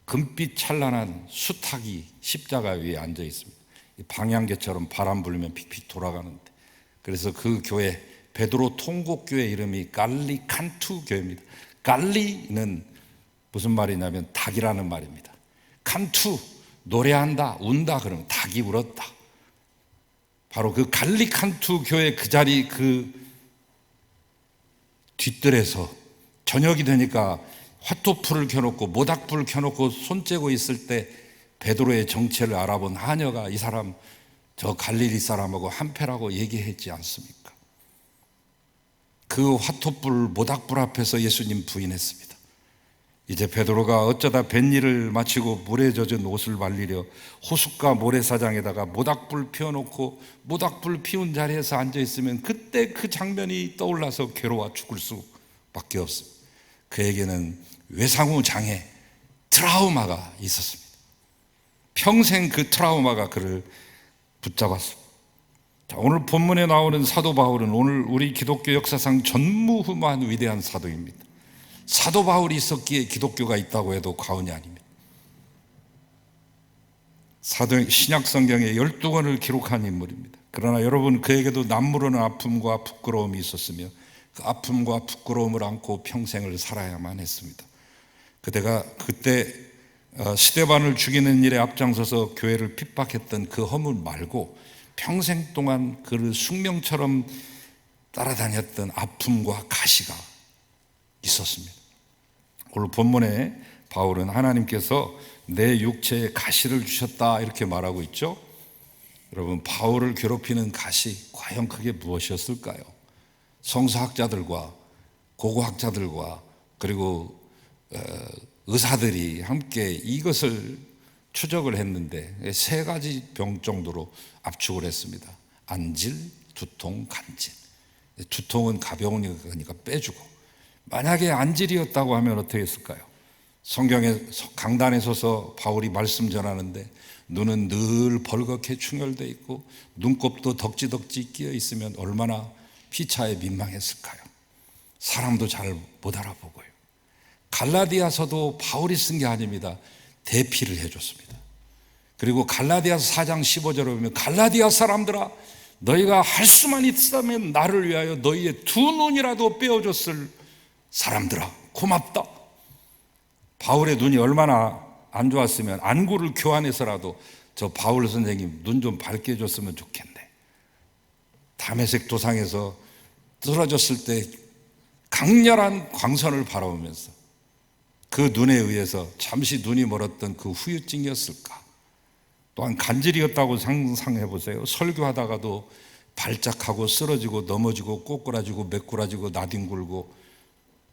금빛 찬란한 수탉이 십자가 위에 앉아 있습니다. 방향개처럼 바람 불면 픽픽 돌아가는데, 그래서 그 교회, 베드로 통곡교회 이름이 갈리칸투 교회입니다. 갈리는 무슨 말이냐면 닭이라는 말입니다. 칸투, 노래한다, 운다 그러면 닭이 울었다. 바로 그 갈리칸투 교회 그 자리, 그 뒷뜰에서 저녁이 되니까 화토불을 켜놓고 모닥불을 켜놓고 손 째고 있을 때 베드로의 정체를 알아본 하녀가 이 사람 저 갈릴리 사람하고 한패라고 얘기했지 않습니까? 그 화토불 모닥불 앞에서 예수님 부인했습니다. 이제 베드로가 어쩌다 뱃일을 마치고 물에 젖은 옷을 말리려 호숫가 모래사장에다가 모닥불 피워놓고 모닥불 피운 자리에서 앉아있으면 그때 그 장면이 떠올라서 괴로워 죽을 수밖에 없습니다. 그에게는 외상후 장애, 트라우마가 있었습니다. 평생 그 트라우마가 그를 붙잡았습니다. 자, 오늘 본문에 나오는 사도 바울은 오늘 우리 기독교 역사상 전무후무한 위대한 사도입니다. 사도 바울이 있었기에 기독교가 있다고 해도 과언이 아닙니다. 신약 성경에 12권을 기록한 인물입니다. 그러나 여러분, 그에게도 남모르는 아픔과 부끄러움이 있었으며 그 아픔과 부끄러움을 안고 평생을 살아야만 했습니다. 그때가 스데반을 죽이는 일에 앞장서서 교회를 핍박했던 그 허물 말고 평생 동안 그를 숙명처럼 따라다녔던 아픔과 가시가 있었습니다. 오늘 본문에 바울은 하나님께서 내 육체에 가시를 주셨다 이렇게 말하고 있죠. 여러분, 바울을 괴롭히는 가시 과연 그게 무엇이었을까요? 성서학자들과 고고학자들과 그리고 의사들이 함께 이것을 추적을 했는데 세 가지 병 정도로 압축을 했습니다. 안질, 두통, 간질. 두통은 가벼우니까 빼주고, 만약에 안질이었다고 하면 어떻게 했을까요? 성경에 강단에 서서 바울이 말씀 전하는데 눈은 늘 벌겋게 충혈되어 있고 눈곱도 덕지덕지 끼어 있으면 얼마나 피차에 민망했을까요? 사람도 잘 못 알아보고요. 갈라디아서도 바울이 쓴 게 아닙니다. 대피를 해줬습니다. 그리고 갈라디아서 4장 15절에 보면 갈라디아 사람들아, 너희가 할 수만 있다면 나를 위하여 너희의 두 눈이라도 빼어줬을 사람들아, 고맙다. 바울의 눈이 얼마나 안 좋았으면 안구를 교환해서라도 저 바울 선생님 눈 좀 밝게 해줬으면 좋겠네. 다메섹 도상에서 쓰러졌을 때 강렬한 광선을 바라보면서 그 눈에 의해서 잠시 눈이 멀었던 그 후유증이었을까? 또한 간질이었다고 상상해 보세요. 설교하다가도 발작하고 쓰러지고 넘어지고 꼬꾸라지고 매꾸라지고 나뒹굴고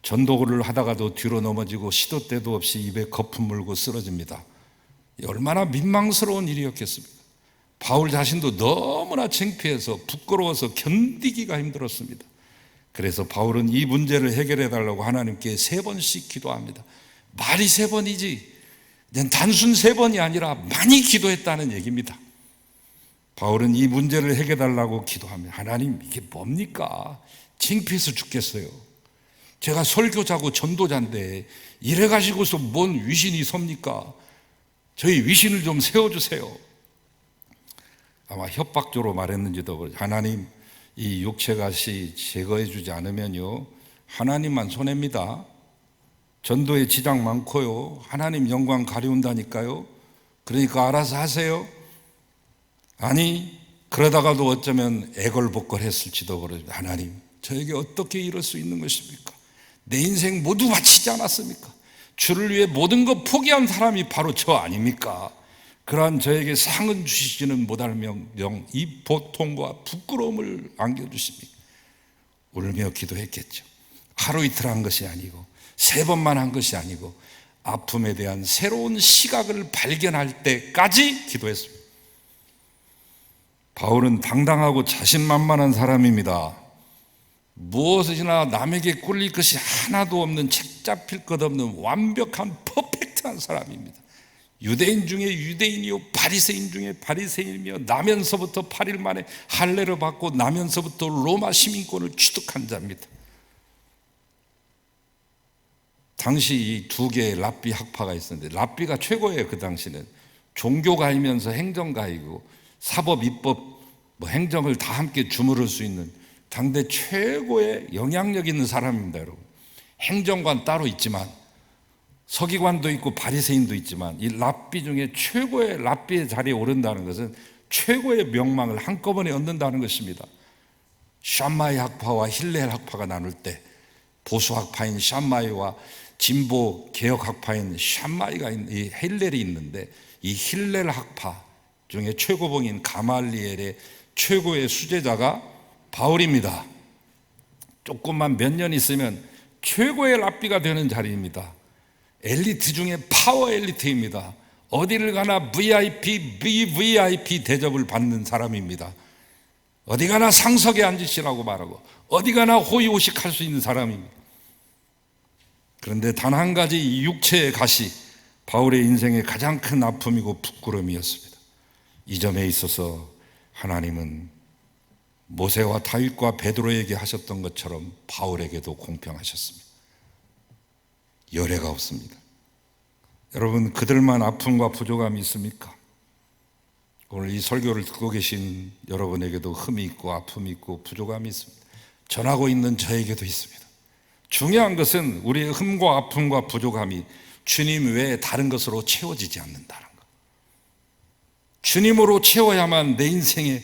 전도를 하다가도 뒤로 넘어지고 시도 때도 없이 입에 거품 물고 쓰러집니다. 얼마나 민망스러운 일이었겠습니까? 바울 자신도 너무나 창피해서 부끄러워서 견디기가 힘들었습니다. 그래서 바울은 이 문제를 해결해 달라고 하나님께 3번씩 기도합니다. 말이 3번이지 단순 3번이 아니라 많이 기도했다는 얘기입니다. 바울은 이 문제를 해결해 달라고 기도합니다. 하나님, 이게 뭡니까? 창피해서 죽겠어요. 제가 설교자고 전도자인데 이래 가지고서 뭔 위신이 섭니까? 저희 위신을 좀 세워주세요. 아마 협박조로 말했는지도 모르겠어요. 하나님, 이 육체가시 제거해 주지 않으면요 하나님만 손해입니다. 전도에 지장 많고요 하나님 영광 가려운다니까요. 그러니까 알아서 하세요. 아니, 그러다가도 어쩌면 애걸복걸했을지도 모릅니다. 하나님, 저에게 어떻게 이럴 수 있는 것입니까? 내 인생 모두 바치지 않았습니까? 주를 위해 모든 것 포기한 사람이 바로 저 아닙니까? 그러한 저에게 상은 주시지는 못할 명령, 이 고통과 부끄러움을 안겨주십니까? 울며 기도했겠죠. 하루 이틀 한 것이 아니고 3번만 한 것이 아니고 아픔에 대한 새로운 시각을 발견할 때까지 기도했습니다. 바울은 당당하고 자신만만한 사람입니다. 무엇이나 남에게 꿀릴 것이 하나도 없는, 책 잡힐 것 없는 완벽한 퍼펙트한 사람입니다. 유대인 중에 유대인이요 바리새인 중에 바리새인이며 나면서부터 8일 만에 할례를 받고 나면서부터 로마 시민권을 취득한 자입니다. 당시 이 2개의 랍비 학파가 있었는데 랍비가 최고예요. 그 당시는 종교가이면서 행정가이고 사법, 입법, 행정을 다 함께 주무를 수 있는 당대 최고의 영향력 있는 사람입니다. 여러분, 행정관 따로 있지만 서기관도 있고 바리새인도 있지만 이 랍비 중에 최고의 랍비의 자리에 오른다는 것은 최고의 명망을 한꺼번에 얻는다는 것입니다. 샴마이 학파와 힐렐 학파가 나눌 때 보수 학파인 샴마이와 진보 개혁 학파인 샴마이가 이 힐렐이 있는데 이 힐렐 학파 중에 최고봉인 가말리엘의 최고의 수제자가 바울입니다. 조금만 몇 년 있으면 최고의 랍비가 되는 자리입니다. 엘리트 중에 파워 엘리트입니다. 어디를 가나 VIP, VVIP 대접을 받는 사람입니다. 어디 가나 상석에 앉으시라고 말하고 어디 가나 호의호식할 수 있는 사람입니다. 그런데 단 한 가지 이 육체의 가시, 바울의 인생의 가장 큰 아픔이고 부끄러움이었습니다. 이 점에 있어서 하나님은 모세와 다윗과 베드로에게 하셨던 것처럼 바울에게도 공평하셨습니다. 열애가 없습니다. 여러분, 그들만 아픔과 부족함이 있습니까? 오늘 이 설교를 듣고 계신 여러분에게도 흠이 있고 아픔이 있고 부족함이 있습니다. 전하고 있는 저에게도 있습니다. 중요한 것은 우리의 흠과 아픔과 부족함이 주님 외에 다른 것으로 채워지지 않는다는 것. 주님으로 채워야만 내 인생의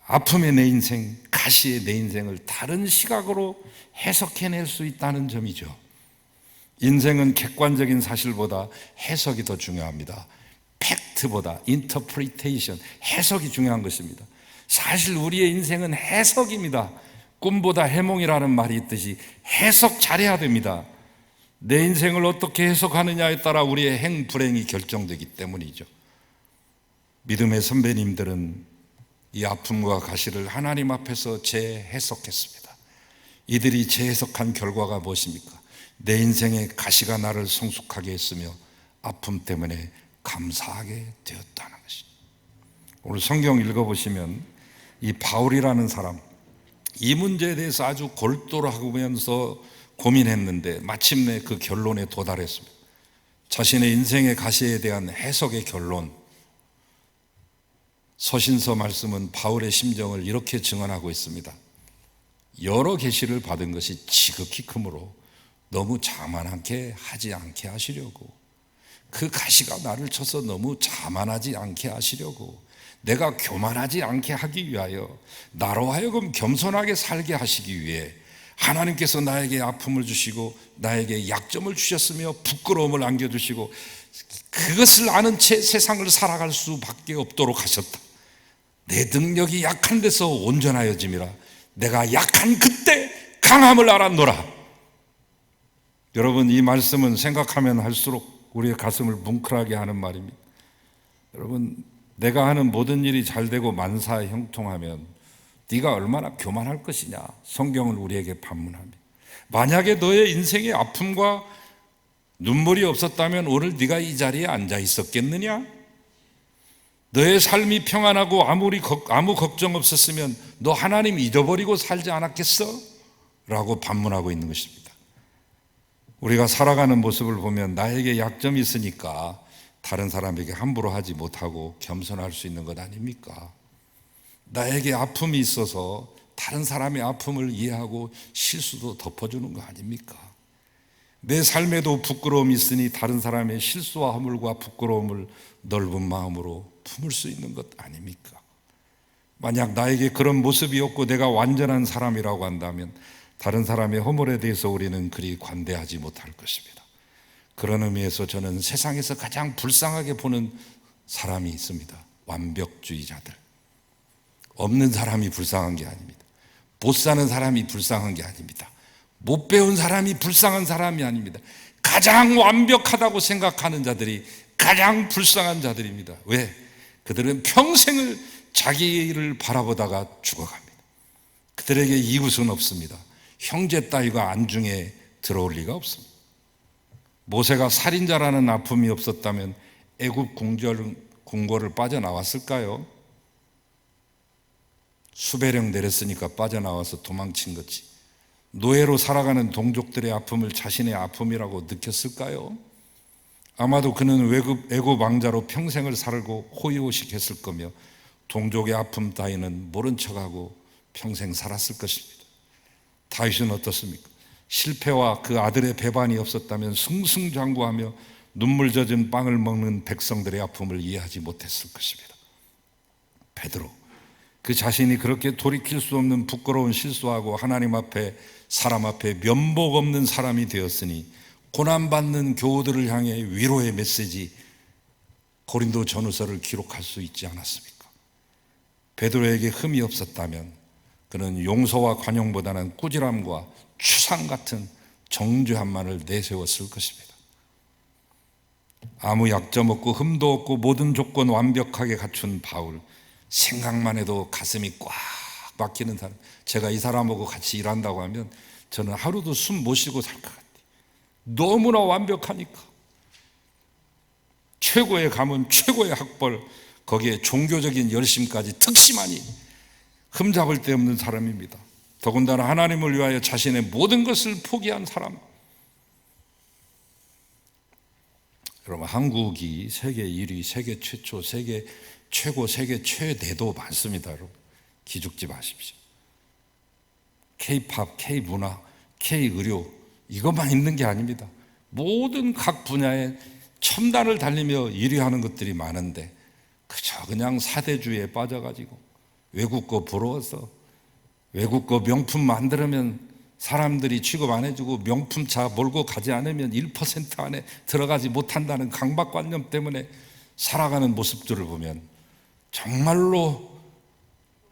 아픔의 내 인생, 가시의 내 인생을 다른 시각으로 해석해낼 수 있다는 점이죠. 인생은 객관적인 사실보다 해석이 더 중요합니다. 팩트보다 인터프리테이션, 해석이 중요한 것입니다. 사실 우리의 인생은 해석입니다. 꿈보다 해몽이라는 말이 있듯이 해석 잘해야 됩니다. 내 인생을 어떻게 해석하느냐에 따라 우리의 행불행이 결정되기 때문이죠. 믿음의 선배님들은 이 아픔과 가시를 하나님 앞에서 재해석했습니다. 이들이 재해석한 결과가 무엇입니까? 내 인생의 가시가 나를 성숙하게 했으며 아픔 때문에 감사하게 되었다는 것입니다. 오늘 성경 읽어보시면 이 바울이라는 사람, 이 문제에 대해서 아주 골똘하면서 고민했는데 마침내 그 결론에 도달했습니다. 자신의 인생의 가시에 대한 해석의 결론. 서신서 말씀은 바울의 심정을 이렇게 증언하고 있습니다. 여러 계시를 받은 것이 지극히 크므로 너무 자만하게 하지 않게 하시려고, 그 가시가 나를 쳐서 너무 자만하지 않게 하시려고, 내가 교만하지 않게 하기 위하여, 나로 하여금 겸손하게 살게 하시기 위해 하나님께서 나에게 아픔을 주시고 나에게 약점을 주셨으며 부끄러움을 안겨주시고 그것을 아는 채 세상을 살아갈 수밖에 없도록 하셨다. 내 능력이 약한 데서 온전하여짐이라. 내가 약한 그때 강함을 알았노라. 여러분, 이 말씀은 생각하면 할수록 우리의 가슴을 뭉클하게 하는 말입니다. 여러분, 내가 하는 모든 일이 잘 되고 만사에 형통하면 네가 얼마나 교만할 것이냐, 성경을 우리에게 반문합니다. 만약에 너의 인생의 아픔과 눈물이 없었다면 오늘 네가 이 자리에 앉아 있었겠느냐? 너의 삶이 평안하고 아무 걱정 없었으면 너 하나님 잊어버리고 살지 않았겠어? 라고 반문하고 있는 것입니다. 우리가 살아가는 모습을 보면 나에게 약점이 있으니까 다른 사람에게 함부로 하지 못하고 겸손할 수 있는 것 아닙니까? 나에게 아픔이 있어서 다른 사람의 아픔을 이해하고 실수도 덮어주는 거 아닙니까? 내 삶에도 부끄러움이 있으니 다른 사람의 실수와 허물과 부끄러움을 넓은 마음으로 품을 수 있는 것 아닙니까? 만약 나에게 그런 모습이 없고 내가 완전한 사람이라고 한다면 다른 사람의 허물에 대해서 우리는 그리 관대하지 못할 것입니다. 그런 의미에서 저는 세상에서 가장 불쌍하게 보는 사람이 있습니다. 완벽주의자들. 없는 사람이 불쌍한 게 아닙니다. 못 사는 사람이 불쌍한 게 아닙니다. 못 배운 사람이 불쌍한 사람이 아닙니다. 가장 완벽하다고 생각하는 자들이 가장 불쌍한 자들입니다. 왜? 그들은 평생을 자기를 바라보다가 죽어갑니다. 그들에게 이웃은 없습니다. 형제 따위가 안중에 들어올 리가 없습니다. 모세가 살인자라는 아픔이 없었다면 애굽 궁궐을 빠져나왔을까요? 수배령 내렸으니까 빠져나와서 도망친 거지. 노예로 살아가는 동족들의 아픔을 자신의 아픔이라고 느꼈을까요? 아마도 그는 애굽 왕자로 평생을 살고 호의호식했을 거며 동족의 아픔 따위는 모른 척하고 평생 살았을 것입니다. 다윗은 어떻습니까? 실패와 그 아들의 배반이 없었다면 승승장구하며 눈물 젖은 빵을 먹는 백성들의 아픔을 이해하지 못했을 것입니다. 베드로, 그 자신이 그렇게 돌이킬 수 없는 부끄러운 실수하고 하나님 앞에 사람 앞에 면목 없는 사람이 되었으니 고난받는 교우들을 향해 위로의 메시지 고린도 전후서를 기록할 수 있지 않았습니까? 베드로에게 흠이 없었다면 그는 용서와 관용보다는 꾸지람과 추상 같은 정죄함만을 내세웠을 것입니다. 아무 약점 없고 흠도 없고 모든 조건 완벽하게 갖춘 바울, 생각만 해도 가슴이 꽉 막히는 사람. 제가 이 사람하고 같이 일한다고 하면 저는 하루도 숨 못 쉬고 살 것 같아요. 너무나 완벽하니까. 최고의 가문, 최고의 학벌, 거기에 종교적인 열심까지 특심하니 흠잡을 데 없는 사람입니다. 더군다나 하나님을 위하여 자신의 모든 것을 포기한 사람. 여러분, 한국이 세계 1위, 세계 최초, 세계 최고, 세계 최대도 많습니다. 여러분, 기죽지 마십시오. K-팝, K-문화, K-의료 이것만 있는 게 아닙니다. 모든 각 분야에 첨단을 달리며 1위 하는 것들이 많은데 그저 그냥 사대주의에 빠져가지고 외국 거 부러워서 외국 거 명품 만들면 사람들이 취급 안 해주고 명품차 몰고 가지 않으면 1% 안에 들어가지 못한다는 강박관념 때문에 살아가는 모습들을 보면 정말로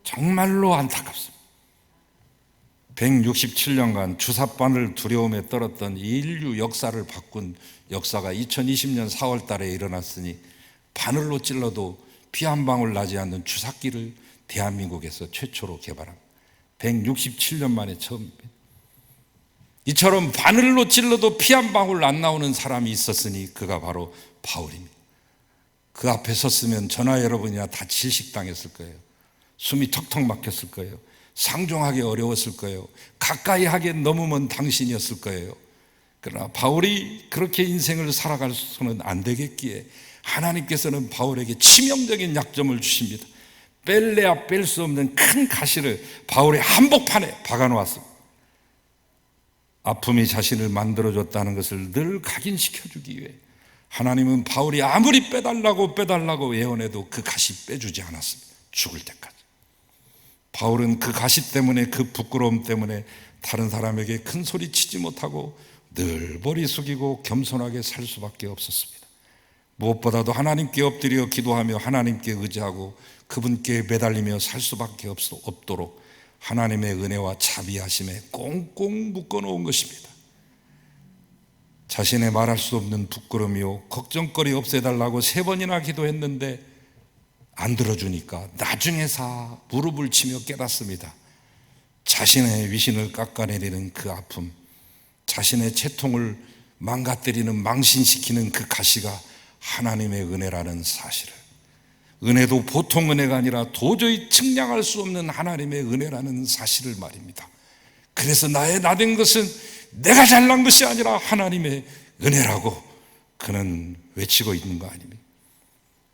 안타깝습니다. 167년간 주사바늘 두려움에 떨었던 인류 역사를 바꾼 역사가 2020년 4월 달에 일어났으니 바늘로 찔러도 피 한 방울 나지 않는 주사기를 대한민국에서 최초로 개발합니다. 167년 만에 처음입니다. 이처럼 바늘로 찔러도 피 한 방울 안 나오는 사람이 있었으니 그가 바로 바울입니다. 그 앞에 섰으면 저나 여러분이나 다 질식당했을 거예요. 숨이 턱턱 막혔을 거예요. 상종하기 어려웠을 거예요. 가까이 하기엔 너무 먼 당신이었을 거예요. 그러나 바울이 그렇게 인생을 살아갈 수는 안 되겠기에 하나님께서는 바울에게 치명적인 약점을 주십니다. 뺄래야 뺄 수 없는 큰 가시를 바울의 한복판에 박아놓았습니다. 아픔이 자신을 만들어줬다는 것을 늘 각인시켜주기 위해 하나님은 바울이 아무리 빼달라고 예언해도 그 가시 빼주지 않았습니다. 죽을 때까지. 바울은 그 가시 때문에, 그 부끄러움 때문에 다른 사람에게 큰 소리 치지 못하고 늘 머리 숙이고 겸손하게 살 수밖에 없었습니다. 무엇보다도 하나님께 엎드려 기도하며 하나님께 의지하고 그분께 매달리며 살 수밖에 없도록 하나님의 은혜와 자비하심에 꽁꽁 묶어놓은 것입니다. 자신의 말할 수 없는 부끄러움이요 걱정거리 없애달라고 3번이나 기도했는데 안 들어주니까 나중에서 무릎을 치며 깨닫습니다. 자신의 위신을 깎아내리는 그 아픔, 자신의 채통을 망가뜨리는, 망신시키는 그 가시가 하나님의 은혜라는 사실을, 은혜도 보통 은혜가 아니라 도저히 측량할 수 없는 하나님의 은혜라는 사실을 말입니다. 그래서 나의 나된 것은 내가 잘난 것이 아니라 하나님의 은혜라고 그는 외치고 있는 거 아닙니까?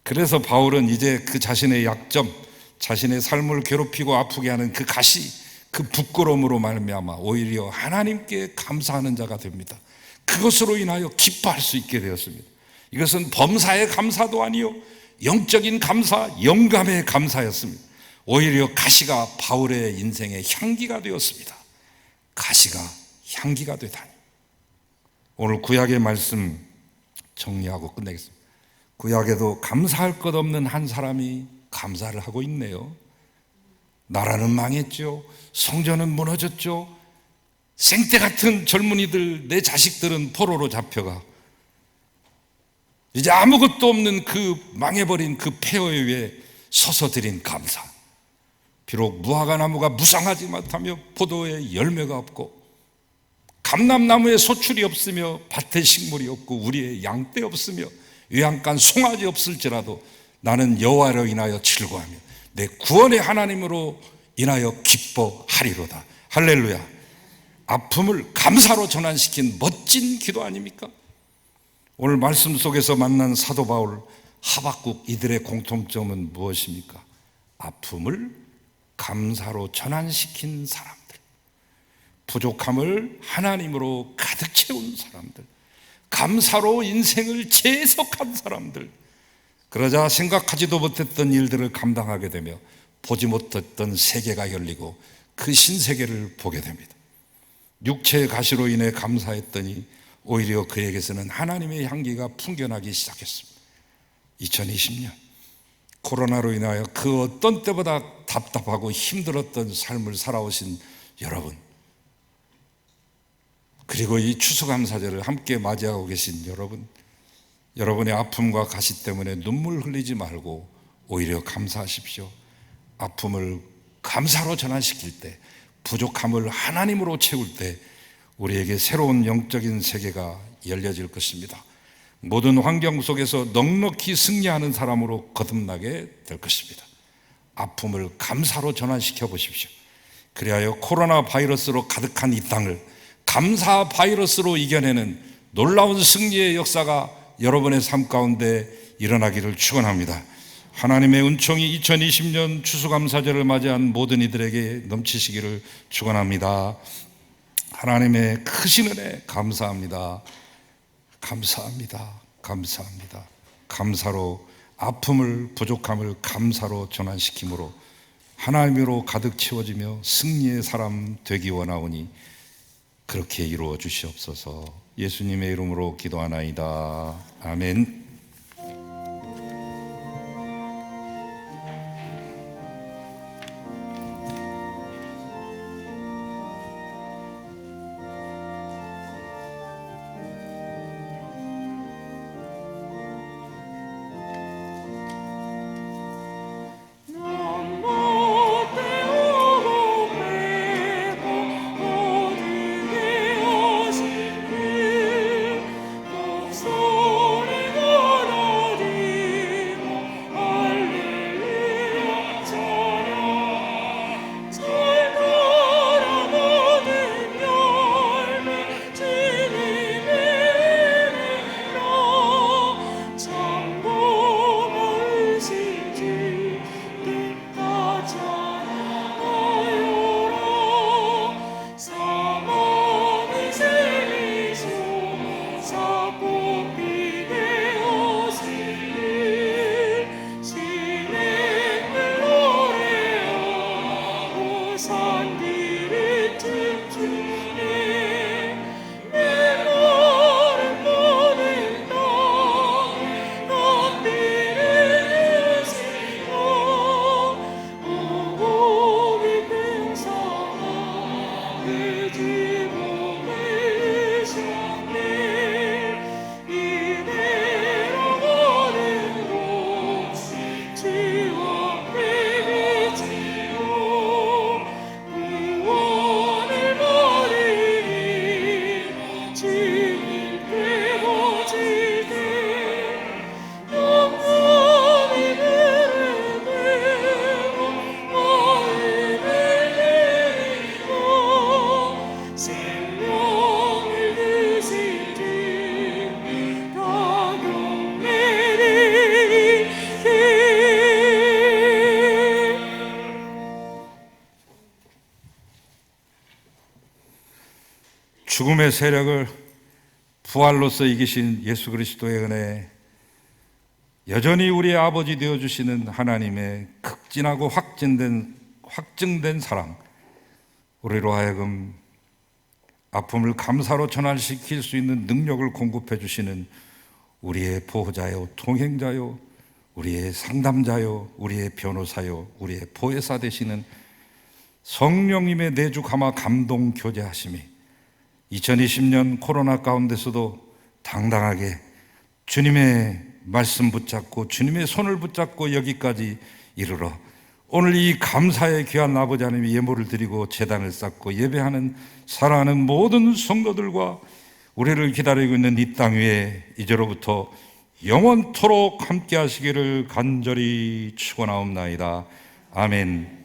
그래서 바울은 이제 그 자신의 약점, 자신의 삶을 괴롭히고 아프게 하는 그 가시, 그 부끄러움으로 말미암아 오히려 하나님께 감사하는 자가 됩니다. 그것으로 인하여 기뻐할 수 있게 되었습니다. 이것은 범사의 감사도 아니요 영적인 감사, 영감의 감사였습니다. 오히려 가시가 바울의 인생의 향기가 되었습니다. 가시가 향기가 되다니. 오늘 구약의 말씀 정리하고 끝내겠습니다. 구약에도 감사할 것 없는 한 사람이 감사를 하고 있네요. 나라는 망했죠. 성전은 무너졌죠. 생때 같은 젊은이들, 내 자식들은 포로로 잡혀가 이제 아무것도 없는 그 망해버린 그 폐허에 위해 서서 드린 감사. 비록 무화과 나무가 무성하지 못하며 포도에 열매가 없고 감람나무에 소출이 없으며 밭에 식물이 없고 우리의 양떼 없으며 외양간 송아지 없을지라도 나는 여호와로 인하여 즐거워하며 내 구원의 하나님으로 인하여 기뻐하리로다. 할렐루야. 아픔을 감사로 전환시킨 멋진 기도 아닙니까? 오늘 말씀 속에서 만난 사도 바울, 하박국, 이들의 공통점은 무엇입니까? 아픔을 감사로 전환시킨 사람들, 부족함을 하나님으로 가득 채운 사람들, 감사로 인생을 재해석한 사람들. 그러자 생각하지도 못했던 일들을 감당하게 되며 보지 못했던 세계가 열리고 그 신세계를 보게 됩니다. 육체의 가시로 인해 감사했더니 오히려 그에게서는 하나님의 향기가 풍겨나기 시작했습니다. 2020년 코로나로 인하여 그 어떤 때보다 답답하고 힘들었던 삶을 살아오신 여러분, 그리고 이 추수감사절을 함께 맞이하고 계신 여러분, 여러분의 아픔과 가시 때문에 눈물 흘리지 말고 오히려 감사하십시오. 아픔을 감사로 전환시킬 때, 부족함을 하나님으로 채울 때 우리에게 새로운 영적인 세계가 열려질 것입니다. 모든 환경 속에서 넉넉히 승리하는 사람으로 거듭나게 될 것입니다. 아픔을 감사로 전환시켜 보십시오. 그리하여 코로나 바이러스로 가득한 이 땅을 감사 바이러스로 이겨내는 놀라운 승리의 역사가 여러분의 삶 가운데 일어나기를 축원합니다. 하나님의 은총이 2020년 추수감사절을 맞이한 모든 이들에게 넘치시기를 축원합니다. 하나님의 크신 은혜 감사합니다. 감사합니다. 감사합니다. 감사로 아픔을, 부족함을 감사로 전환시킴으로 하나님으로 가득 채워지며 승리의 사람 되기 원하오니 그렇게 이루어 주시옵소서. 예수님의 이름으로 기도하나이다. 아멘. 죽음의 세력을 부활로서 이기신 예수 그리스도의 은혜, 여전히 우리의 아버지 되어주시는 하나님의 극진하고 확증된 사랑, 우리로 하여금 아픔을 감사로 전환시킬 수 있는 능력을 공급해 주시는 우리의 보호자요, 통행자요, 우리의 상담자요, 우리의 변호사요, 우리의 보혜사 되시는 성령님의 내주 감화 감동 교제하심이 2020년 코로나 가운데서도 당당하게 주님의 말씀 붙잡고 주님의 손을 붙잡고 여기까지 이르러 오늘 이 감사의 귀한 아버지 하나님의 예물을 드리고 제단을 쌓고 예배하는 사랑하는 모든 성도들과 우리를 기다리고 있는 이 땅 위에 이제로부터 영원토록 함께 하시기를 간절히 축원하옵나이다. 아멘.